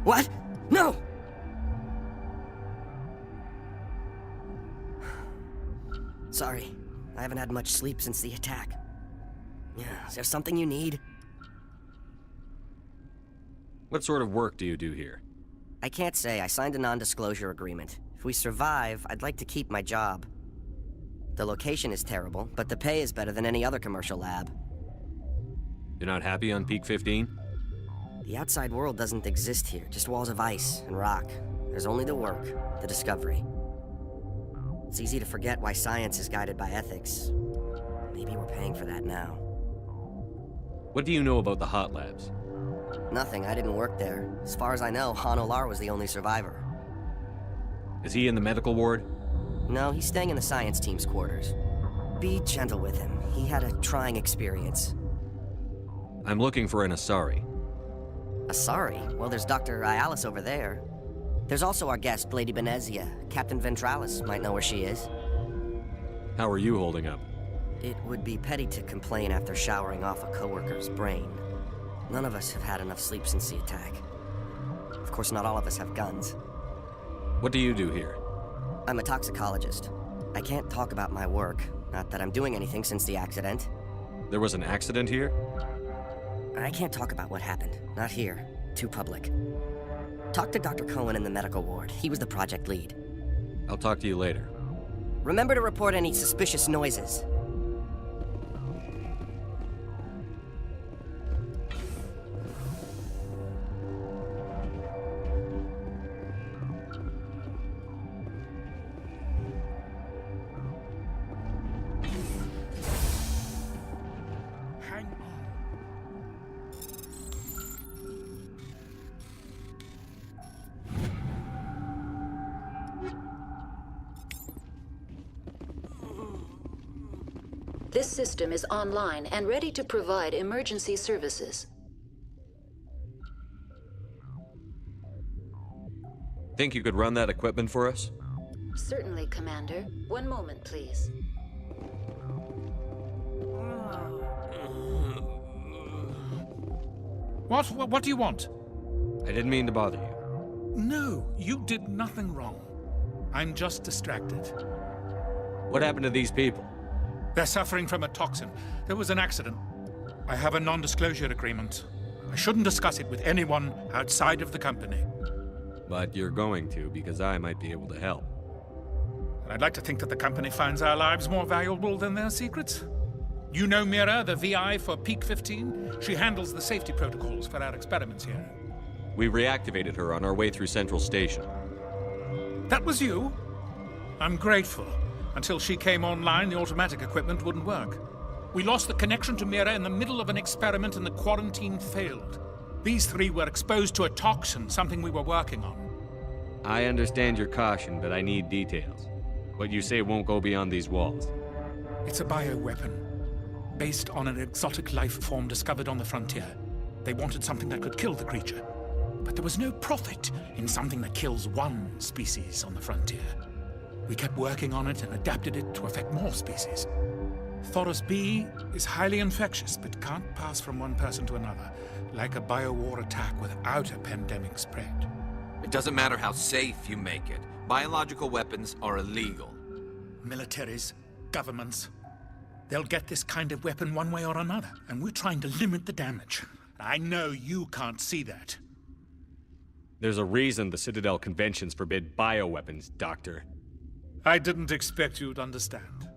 What? No! Sorry, I haven't had much sleep since the attack. Yeah, is there something you need? What sort of work do you do here? I can't say. I signed a non-disclosure agreement. If we survive, I'd like to keep my job. The location is terrible, but the pay is better than any other commercial lab. You're not happy on Peak 15? The outside world doesn't exist here, just walls of ice and rock. There's only the work, the discovery. It's easy to forget why science is guided by ethics. Maybe we're paying for that now. What do you know about the hot labs? Nothing, I didn't work there. As far as I know, Han Olar was the only survivor. Is he in the medical ward? No, he's staying in the science team's quarters. Be gentle with him. He had a trying experience. I'm looking for an Asari. Asari? Well, there's Dr. Ayalis over there. There's also our guest, Lady Benezia. Captain Ventralis might know where she is. How are you holding up? It would be petty to complain after showering off a coworker's brain. None of us have had enough sleep since the attack. Of course, not all of us have guns. What do you do here? I'm a toxicologist. I can't talk about my work. Not that I'm doing anything since the accident. There was an accident here? I can't talk about what happened. Not here. Too public. Talk to Dr. Cohen in the medical ward. He was the project lead. I'll talk to you later. Remember to report any suspicious noises. Hang on. This system is online and ready to provide emergency services. Think you could run that equipment for us? Certainly, Commander. One moment, please. What do you want? I didn't mean to bother you. No, you did nothing wrong. I'm just distracted. What happened to these people? They're suffering from a toxin. There was an accident. I have a non-disclosure agreement. I shouldn't discuss it with anyone outside of the company. But you're going to, because I might be able to help. And I'd like to think that the company finds our lives more valuable than their secrets. You know Mira, the VI for Peak 15? She handles the safety protocols for our experiments here. We reactivated her on our way through Central Station. That was you? I'm grateful. Until she came online, the automatic equipment wouldn't work. We lost the connection to Mira in the middle of an experiment and the quarantine failed. These three were exposed to a toxin, something we were working on. I understand your caution, but I need details. What you say won't go beyond these walls. It's a bioweapon, based on an exotic life form discovered on the frontier. They wanted something that could kill the creature. But there was no profit in something that kills one species on the frontier. We kept working on it and adapted it to affect more species. Thoros B is highly infectious, but can't pass from one person to another, like a biowar attack without a pandemic spread. It doesn't matter how safe you make it. Biological weapons are illegal. Militaries, governments, they'll get this kind of weapon one way or another, and we're trying to limit the damage. I know you can't see that. There's a reason the Citadel conventions forbid bioweapons, Doctor. I didn't expect you'd understand.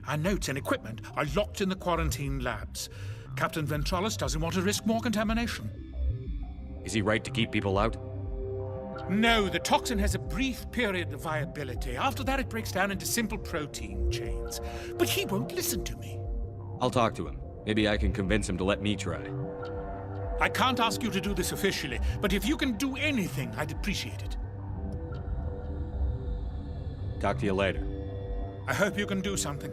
Our notes and equipment are locked in the quarantine labs. Captain Ventralis doesn't want to risk more contamination. Is he right to keep people out? No, the toxin has a brief period of viability. After that, it breaks down into simple protein chains. But he won't listen to me. I'll talk to him. Maybe I can convince him to let me try. I can't ask you to do this officially, but if you can do anything, I'd appreciate it. Talk to you later. I hope you can do something.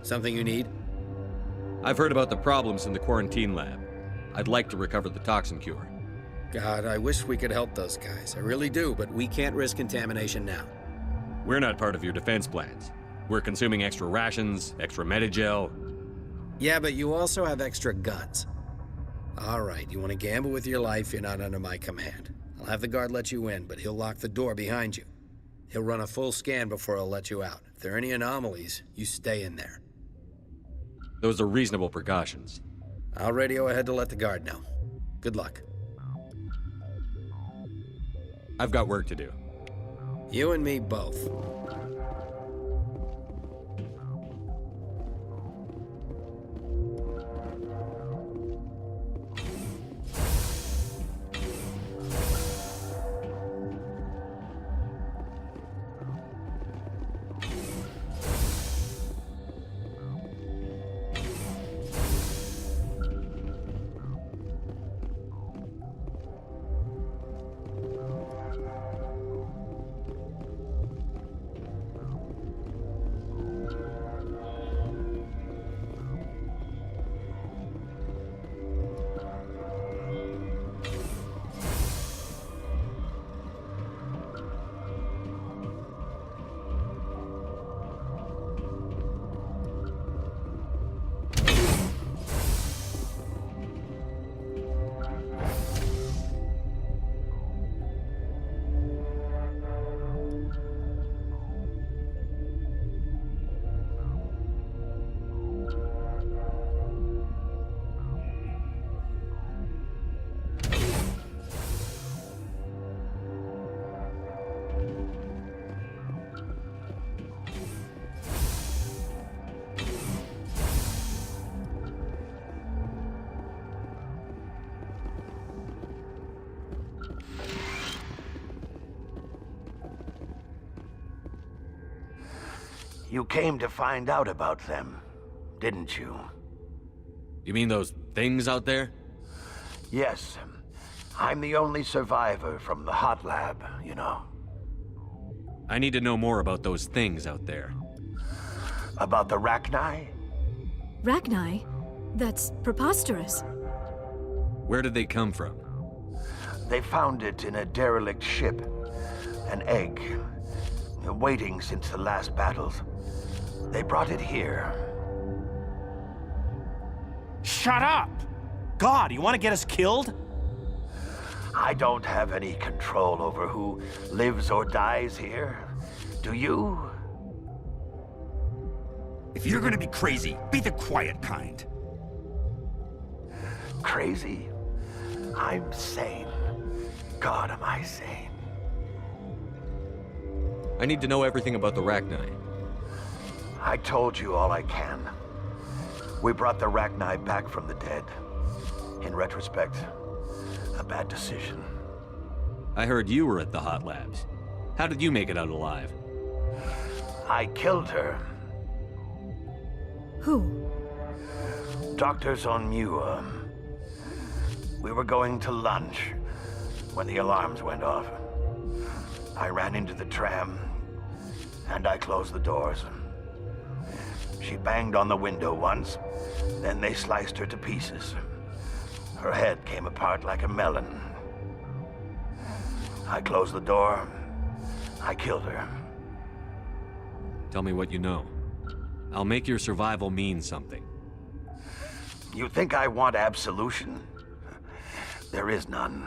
Something you need? I've heard about the problems in the quarantine lab. I'd like to recover the toxin cure. God, I wish we could help those guys. I really do, but we can't risk contamination now. We're not part of your defense plans. We're consuming extra rations, extra Medigel. Yeah, but you also have extra guns. All right, you want to gamble with your life, you're not under my command. I'll have the guard let you in, but he'll lock the door behind you. He'll run a full scan before he'll let you out. If there are any anomalies, you stay in there. Those are reasonable precautions. I'll radio ahead to let the guard know. Good luck. I've got work to do. You and me both. You came to find out about them, didn't you? You mean those things out there? Yes. I'm the only survivor from the hot lab, you know. I need to know more about those things out there. About the Rachni? Rachni? That's preposterous. Where did they come from? They found it in a derelict ship. An egg. Waiting since the last battles. They brought it here. Shut up! God, you want to get us killed? I don't have any control over who lives or dies here. Do you? If you're gonna be crazy, be the quiet kind. Crazy? I'm sane. God, am I sane? I need to know everything about the Rachni. I told you all I can. We brought the Rachni back from the dead. In retrospect, a bad decision. I heard you were at the hot labs. How did you make it out alive? I killed her. Who? Dr. Zonmua. We were going to lunch when the alarms went off. I ran into the tram, and I closed the doors. She banged on the window once, then they sliced her to pieces. Her head came apart like a melon. I closed the door. I killed her. Tell me what you know. I'll make your survival mean something. You think I want absolution? There is none.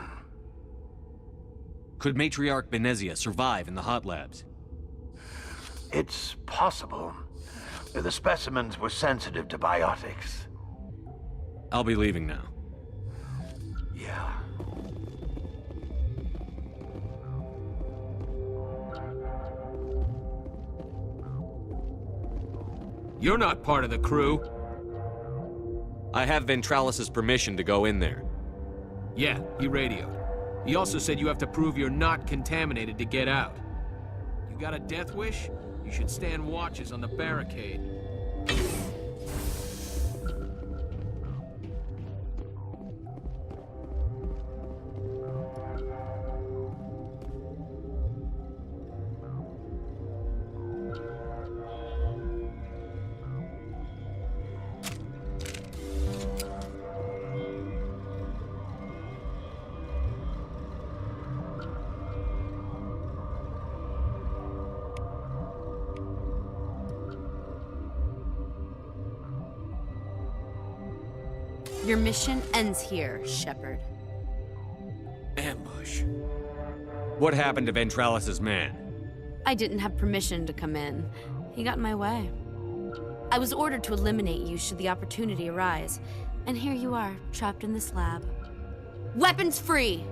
Could Matriarch Benezia survive in the hot labs? It's possible. The specimens were sensitive to biotics. I'll be leaving now. Yeah. You're not part of the crew. I have Ventralis' permission to go in there. Yeah, he radioed. He also said you have to prove you're not contaminated to get out. You got a death wish? You should stand watches on the barricade. Your mission ends here, Shepard. Ambush. What happened to Ventralis' man? I didn't have permission to come in. He got in my way. I was ordered to eliminate you should the opportunity arise. And here you are, trapped in this lab. Weapons free!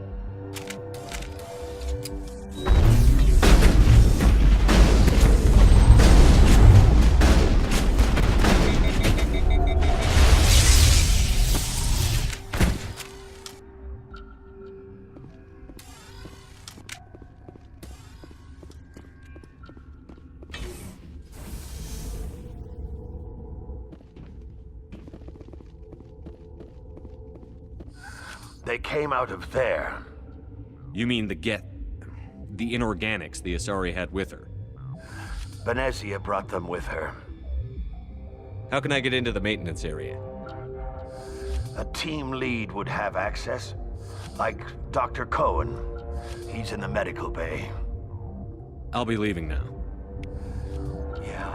They came out of there. You mean the inorganics the Asari had with her? Benezia brought them with her. How can I get into the maintenance area? A team lead would have access. Like Dr. Cohen. He's in the medical bay. I'll be leaving now. Yeah.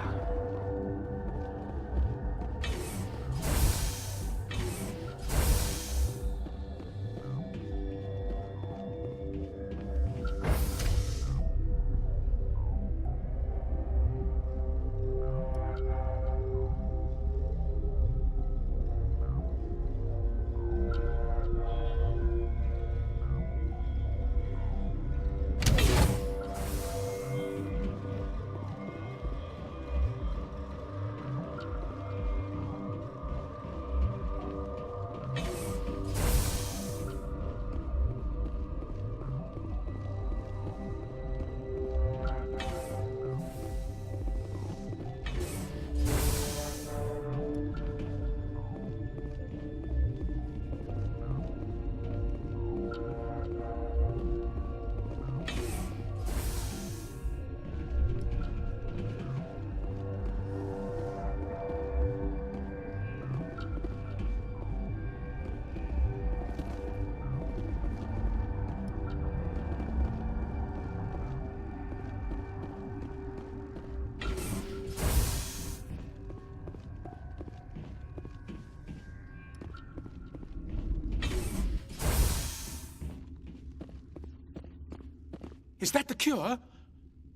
Is that the cure?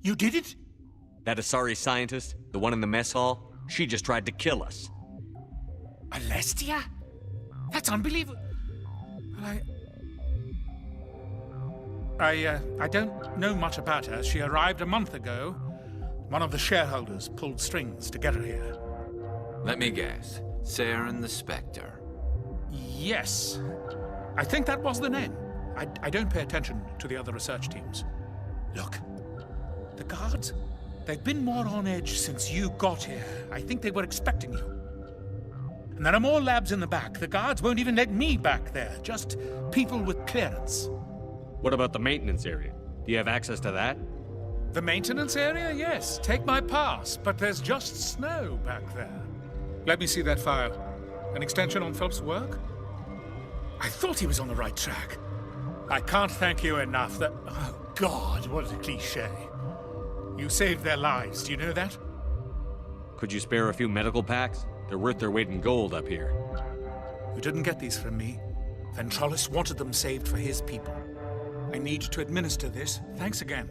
You did it? That Asari scientist, the one in the mess hall, she just tried to kill us. Alestia? That's unbelievable. I don't know much about her. She arrived a month ago. One of the shareholders pulled strings to get her here. Let me guess. Saren the Spectre. Yes. I think that was the name. I don't pay attention to the other research teams. Look, the guards, they've been more on edge since you got here. I think they were expecting you. And there are more labs in the back. The guards won't even let me back there. Just people with clearance. What about the maintenance area? Do you have access to that? The maintenance area? Yes. Take my pass. But there's just snow back there. Let me see that file. An extension on Phelps' work? I thought he was on the right track. I can't thank you enough. Oh, God, what a cliché. You saved their lives. Do you know that? Could you spare a few medical packs? They're worth their weight in gold up here. You didn't get these from me. Ventralis wanted them saved for his people. I need to administer this. Thanks again.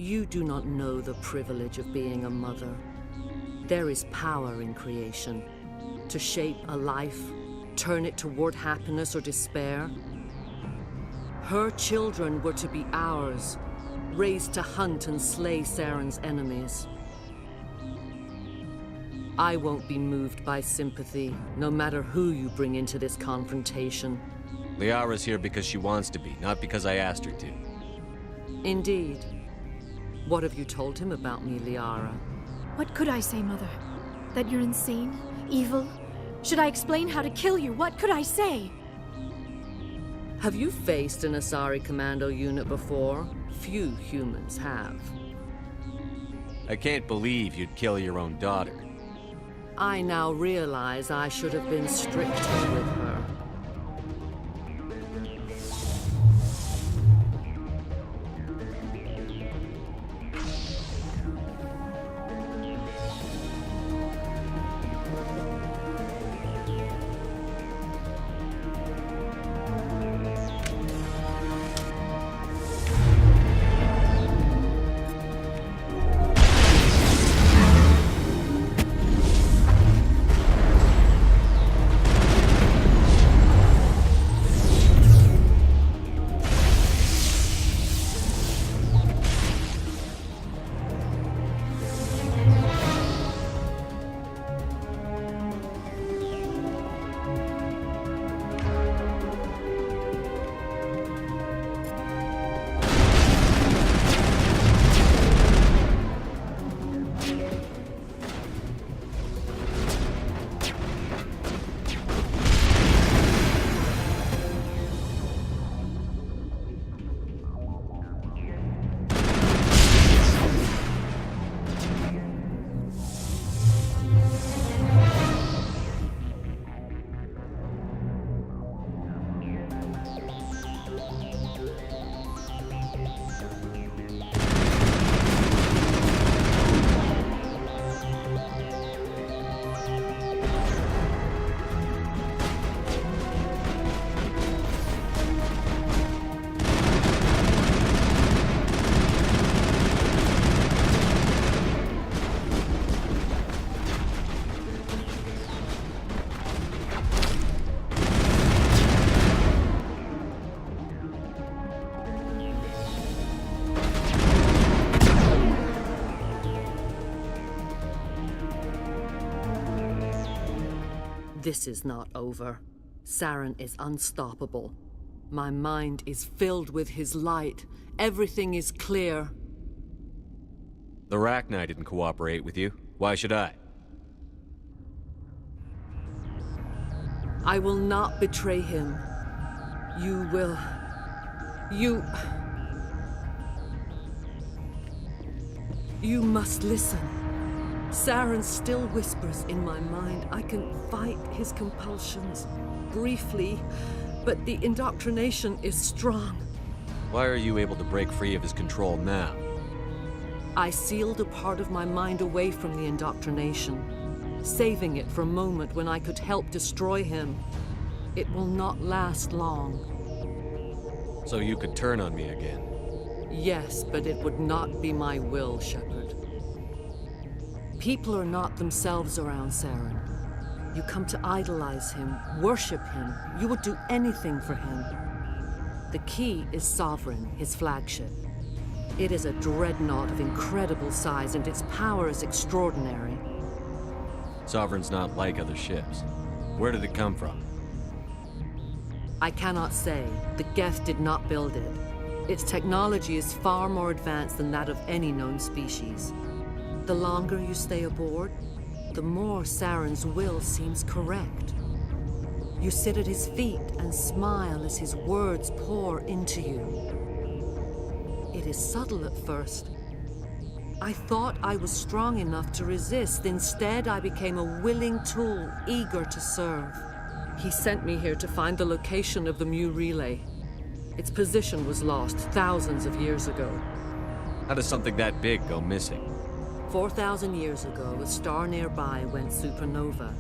You do not know the privilege of being a mother. There is power in creation. To shape a life, turn it toward happiness or despair. Her children were to be ours, raised to hunt and slay Saren's enemies. I won't be moved by sympathy, no matter who you bring into this confrontation. Liara's here because she wants to be, not because I asked her to. Indeed. What have you told him about me, Liara? What could I say, Mother? That you're insane? Evil? Should I explain how to kill you? What could I say? Have you faced an Asari commando unit before? Few humans have. I can't believe you'd kill your own daughter. I now realize I should have been stricter with her. This is not over. Saren is unstoppable. My mind is filled with his light. Everything is clear. The Rachni didn't cooperate with you. Why should I? I will not betray him. You will... You must listen. Saren still whispers in my mind. I can fight his compulsions, briefly, but the indoctrination is strong. Why are you able to break free of his control now? I sealed a part of my mind away from the indoctrination, saving it for a moment when I could help destroy him. It will not last long. So you could turn on me again? Yes, but it would not be my will, Shepard. People are not themselves around Saren. You come to idolize him, worship him. You would do anything for him. The key is Sovereign, his flagship. It is a dreadnought of incredible size, and its power is extraordinary. Sovereign's not like other ships. Where did it come from? I cannot say. The Geth did not build it. Its technology is far more advanced than that of any known species. The longer you stay aboard, the more Saren's will seems correct. You sit at his feet and smile as his words pour into you. It is subtle at first. I thought I was strong enough to resist. Instead, I became a willing tool, eager to serve. He sent me here to find the location of the Mu relay. Its position was lost thousands of years ago. How does something that big go missing? 4,000 years ago, a star nearby went supernova.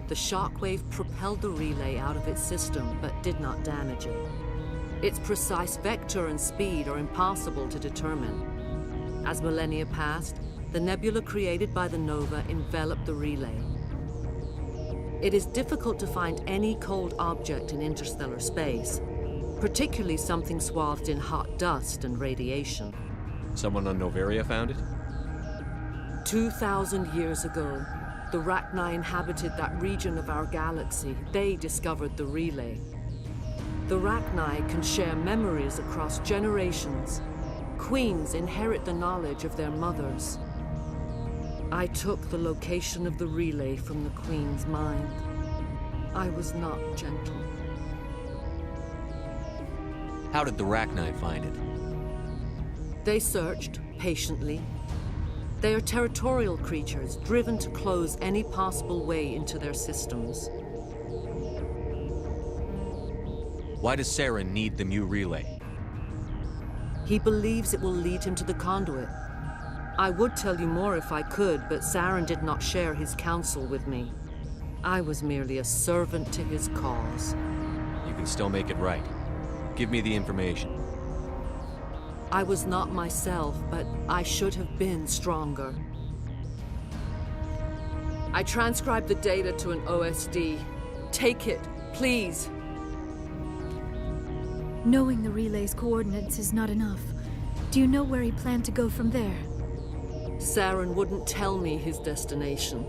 The shockwave propelled the relay out of its system, but did not damage it. Its precise vector and speed are impossible to determine. As millennia passed, the nebula created by the nova enveloped the relay. It is difficult to find any cold object in interstellar space, particularly something swathed in hot dust and radiation. Someone on Noveria found it? 2,000 years ago, the Rachni inhabited that region of our galaxy. They discovered the relay. The Rachni can share memories across generations. Queens inherit the knowledge of their mothers. I took the location of the relay from the Queen's mind. I was not gentle. How did the Rachni find it? They searched patiently. They are territorial creatures, driven to close any possible way into their systems. Why does Saren need the Mu relay? He believes it will lead him to the conduit. I would tell you more if I could, but Saren did not share his counsel with me. I was merely a servant to his cause. You can still make it right. Give me the information. I was not myself, but I should have been stronger. I transcribed the data to an OSD. Take it, please. Knowing the relay's coordinates is not enough. Do you know where he planned to go from there? Saren wouldn't tell me his destination.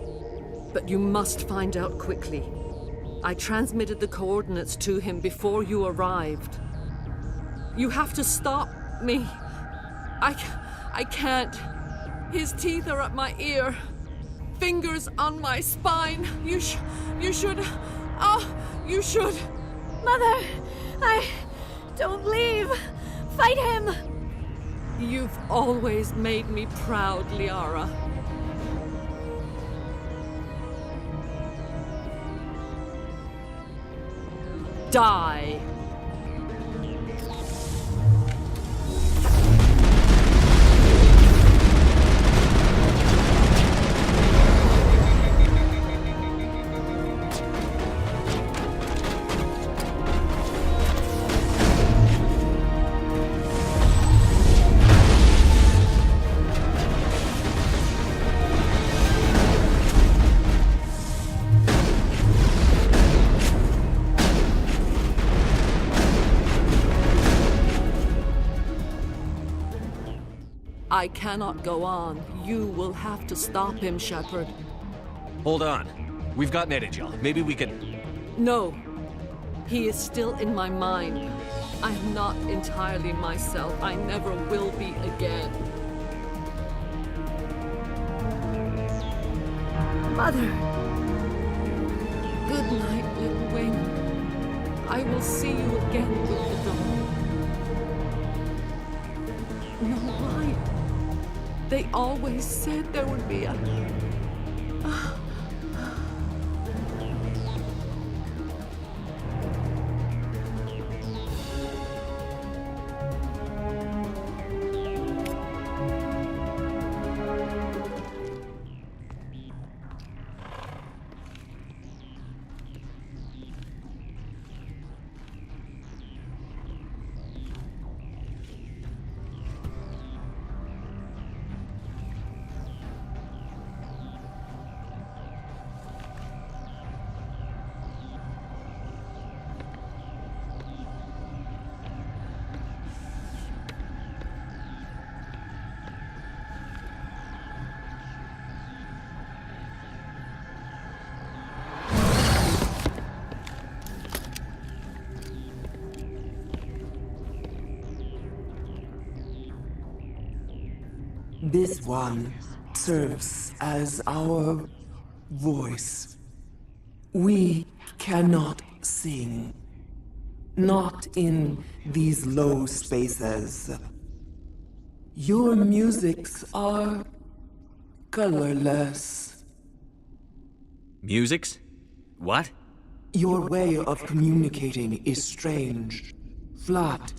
But you must find out quickly. I transmitted the coordinates to him before you arrived. You have to stop me. I can't. His teeth are at my ear. Fingers on my spine. You should... Oh, you should... Mother! Don't leave! Fight him! You've always made me proud, Liara. Die! I cannot go on. You will have to stop him, Shepard. Hold on. We've got Netagel. Maybe we can... No. He is still in my mind. I am not entirely myself. I never will be again. Mother! Good night, little wing. I will see you again with the dawn. No, why? They always said there would be a... This one serves as our voice. We cannot sing. Not in these low spaces. Your musics are colorless. Musics? What? Your way of communicating is strange. Flat.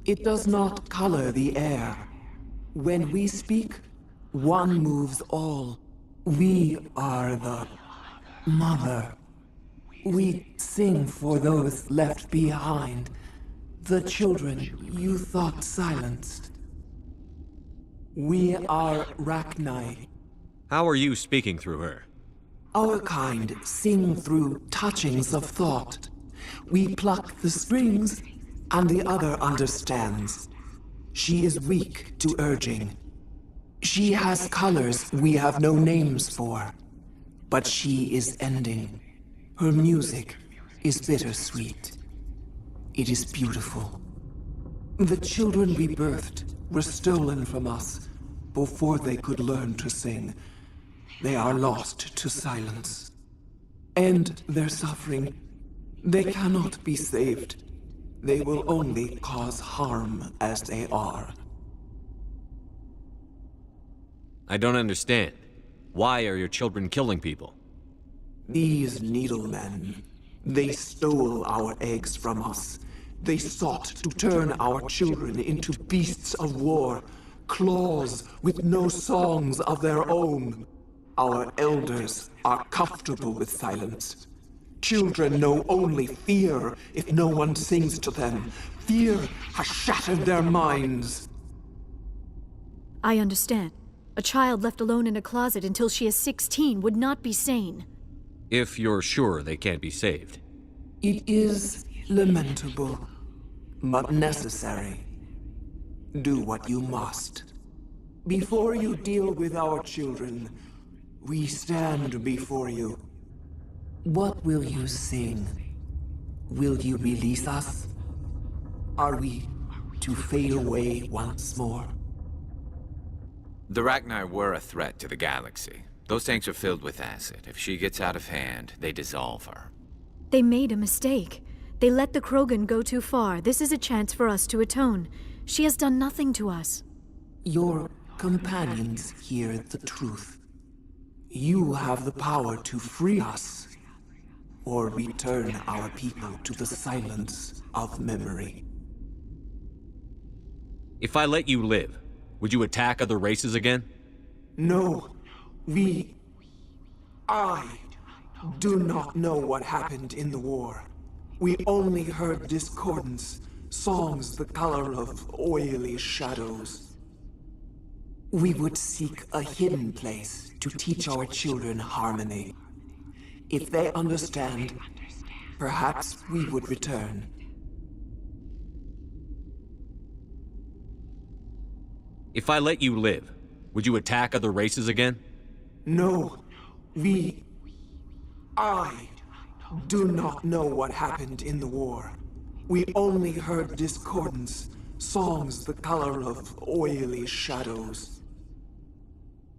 It does not color the air. When we speak, one moves all. We are the mother. We sing for those left behind, the children you thought silenced. We are Rachni. How are you speaking through her? Our kind sing through touchings of thought. We pluck the strings, and the other understands. She is weak to urging. She has colors we have no names for, but she is ending. Her music is bittersweet. It is beautiful. The children we birthed were stolen from us before they could learn to sing. They are lost to silence. And their suffering, they cannot be saved. They will only cause harm as they are. I don't understand. Why are your children killing people? These needlemen, they stole our eggs from us. They sought to turn our children into beasts of war, claws with no songs of their own. Our elders are comfortable with silence. Children know only fear if no one sings to them. Fear has shattered their minds. I understand. A child left alone in a closet until she is 16 would not be sane. If you're sure they can't be saved. It is lamentable, but necessary. Do what you must. Before you deal with our children, we stand before you. What will you sing? Will you release us? Are we to fade away once more? The Rachni were a threat to the galaxy. Those tanks are filled with acid. If she gets out of hand, they dissolve her. They made a mistake. They let the Krogan go too far. This is a chance for us to atone. She has done nothing to us. Your companions hear the truth. You have the power to free us, or return our people to the silence of memory. If I let you live, would you attack other races again? No, I do not know what happened in the war. We only heard discordance, songs the color of oily shadows. We would seek a hidden place to teach our children harmony. If they understand, perhaps we would return. If I let you live, would you attack other races again? No, I do not know what happened in the war. We only heard discordance, songs the color of oily shadows.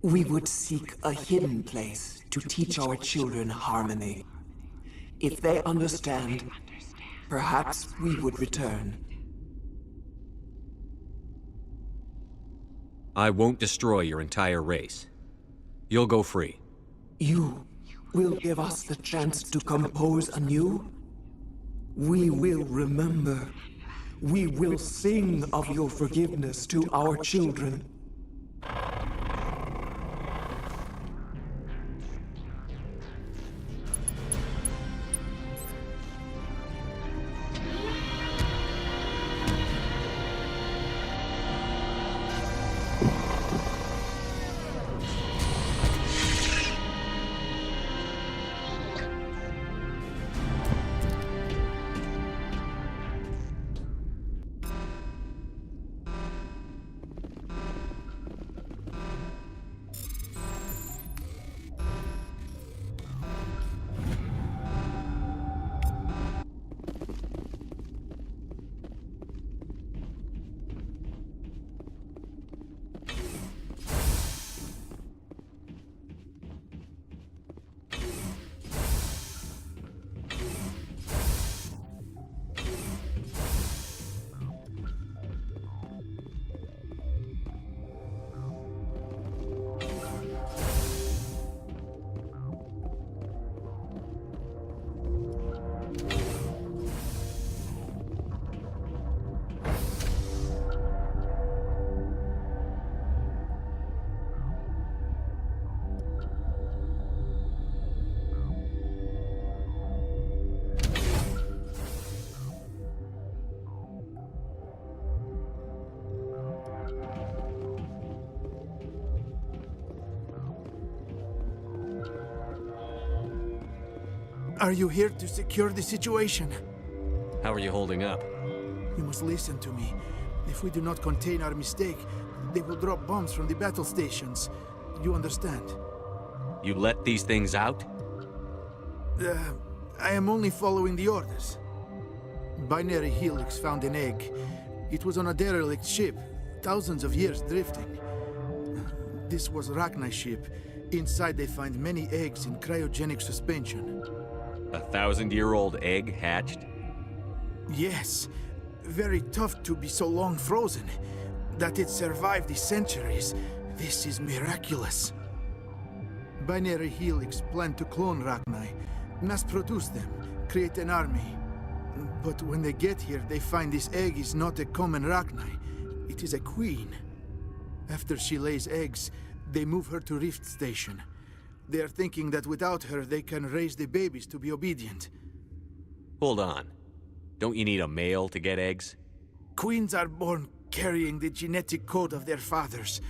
We would seek a hidden place to teach our children harmony. If they understand, perhaps we would return. I won't destroy your entire race. You'll go free. You will give us the chance to compose anew? We will remember. We will sing of your forgiveness to our children. Are you here to secure the situation? How are you holding up? You must listen to me. If we do not contain our mistake, they will drop bombs from the battle stations. You understand? You let these things out? I am only following the orders. Binary Helix found an egg. It was on a derelict ship, thousands of years drifting. This was Rachni's ship. Inside they find many eggs in cryogenic suspension. 1,000-year-old egg hatched? Yes. Very tough to be so long frozen. That it survived the centuries. This is miraculous. Binary Helix planned to clone Rachni, mass-produce them, create an army. But when they get here, they find this egg is not a common Rachni. It is a queen. After she lays eggs, they move her to Rift Station. They are thinking that without her, they can raise the babies to be obedient. Hold on. Don't you need a male to get eggs? Queens are born carrying the genetic code of their fathers.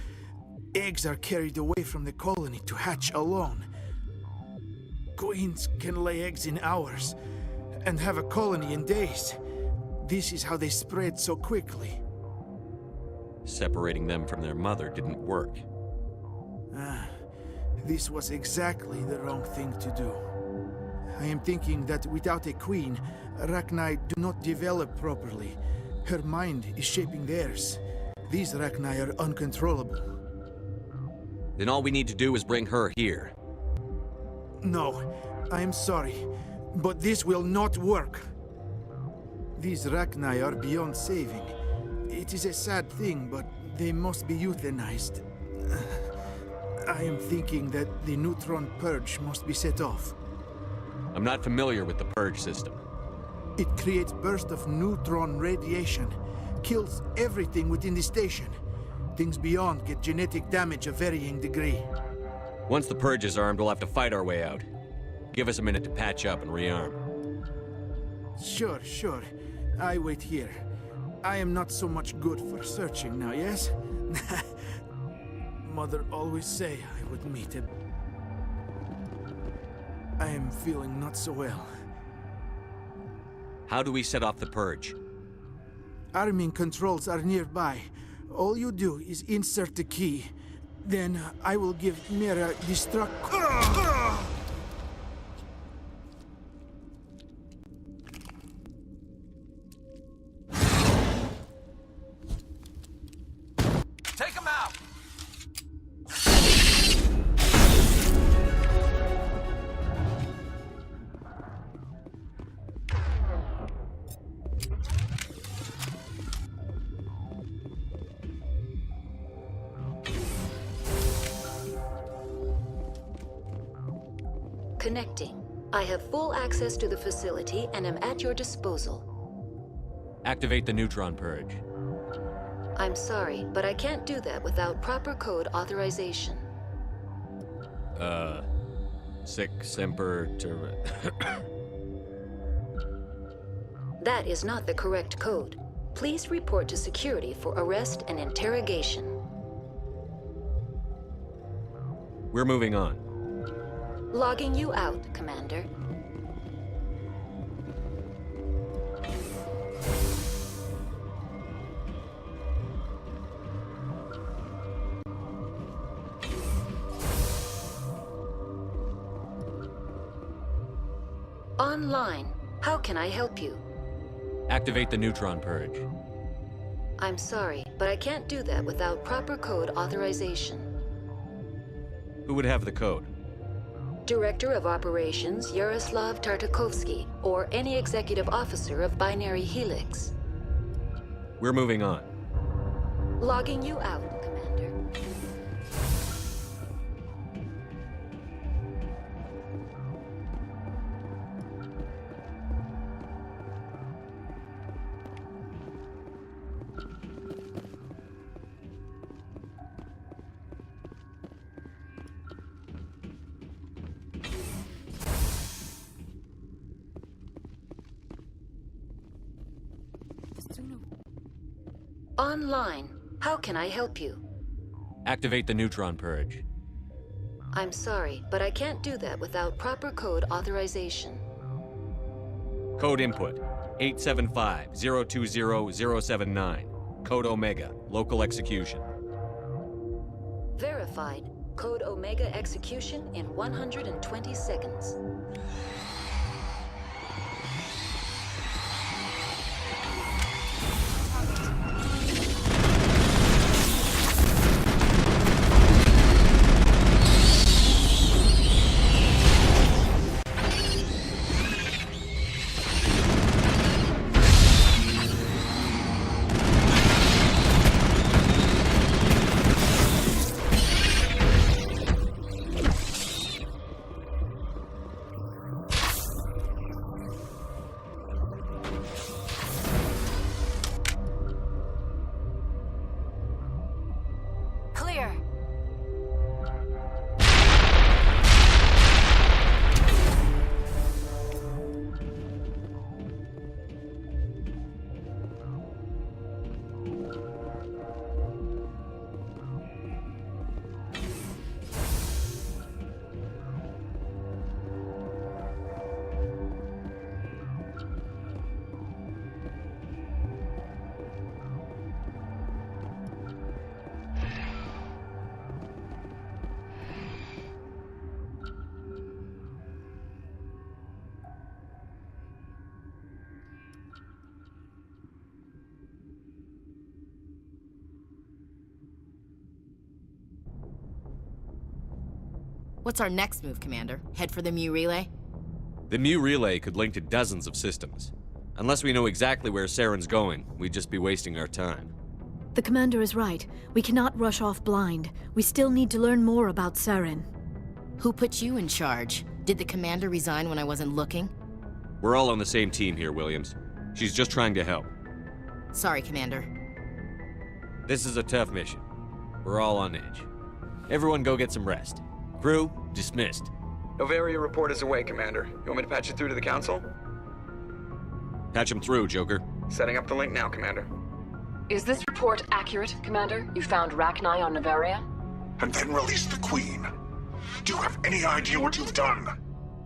Eggs are carried away from the colony to hatch alone. Queens can lay eggs in hours and have a colony in days. This is how they spread so quickly. Separating them from their mother didn't work. This was exactly the wrong thing to do. I am thinking that without a queen, Rachni do not develop properly. Her mind is shaping theirs. These Rachni are uncontrollable. Then all we need to do is bring her here. No, I am sorry, but this will not work. These Rachni are beyond saving. It is a sad thing, but they must be euthanized. I am thinking that the neutron purge must be set off. I'm not familiar with the purge system. It creates bursts of neutron radiation, kills everything within the station. Things beyond get genetic damage of varying degree. Once the purge is armed, we'll have to fight our way out. Give us a minute to patch up and rearm. Sure. I wait here. I am not so much good for searching now, yes? Mother always say I would meet him. I am feeling not so well. How do we set off the purge? Arming controls are nearby. All you do is insert the key. Then I will give Mira destruct... Take him out! Connecting. I have full access to the facility and am at your disposal. Activate the neutron purge. I'm sorry, but I can't do that without proper code authorization. Sic semper That is not the correct code. Please report to security for arrest and interrogation. We're moving on. Logging you out, Commander. Online. How can I help you? Activate the neutron purge. I'm sorry, but I can't do that without proper code authorization. Who would have the code? Director of Operations Yaroslav Tartakovsky, or any executive officer of Binary Helix. We're moving on. Logging you out, Commander. Online. How can I help you? Activate the neutron purge. I'm sorry, but I can't do that without proper code authorization. Code input, 875-020-079. Code Omega, local execution. Verified. Code Omega execution in 120 seconds. Clear. What's our next move, Commander? Head for the Mu Relay? The Mu Relay could link to dozens of systems. Unless we know exactly where Saren's going, we'd just be wasting our time. The commander is right. We cannot rush off blind. We still need to learn more about Saren. Who put you in charge? Did the commander resign when I wasn't looking? We're all on the same team here, Williams. She's just trying to help. Sorry, Commander. This is a tough mission. We're all on edge. Everyone go get some rest. Crew, dismissed. Novaria report is away, Commander. You want me to patch it through to the Council? Patch him through, Joker. Setting up the link now, Commander. Is this report accurate, Commander? You found Rachni on Novaria? And then released the Queen. Do you have any idea what you've done?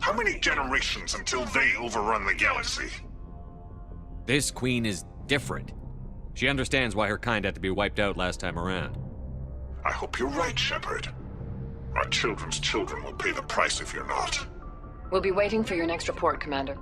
How many generations until they overrun the galaxy? This Queen is different. She understands why her kind had to be wiped out last time around. I hope you're right, Shepard. Our children's children will pay the price if you're not. We'll be waiting for your next report, Commander.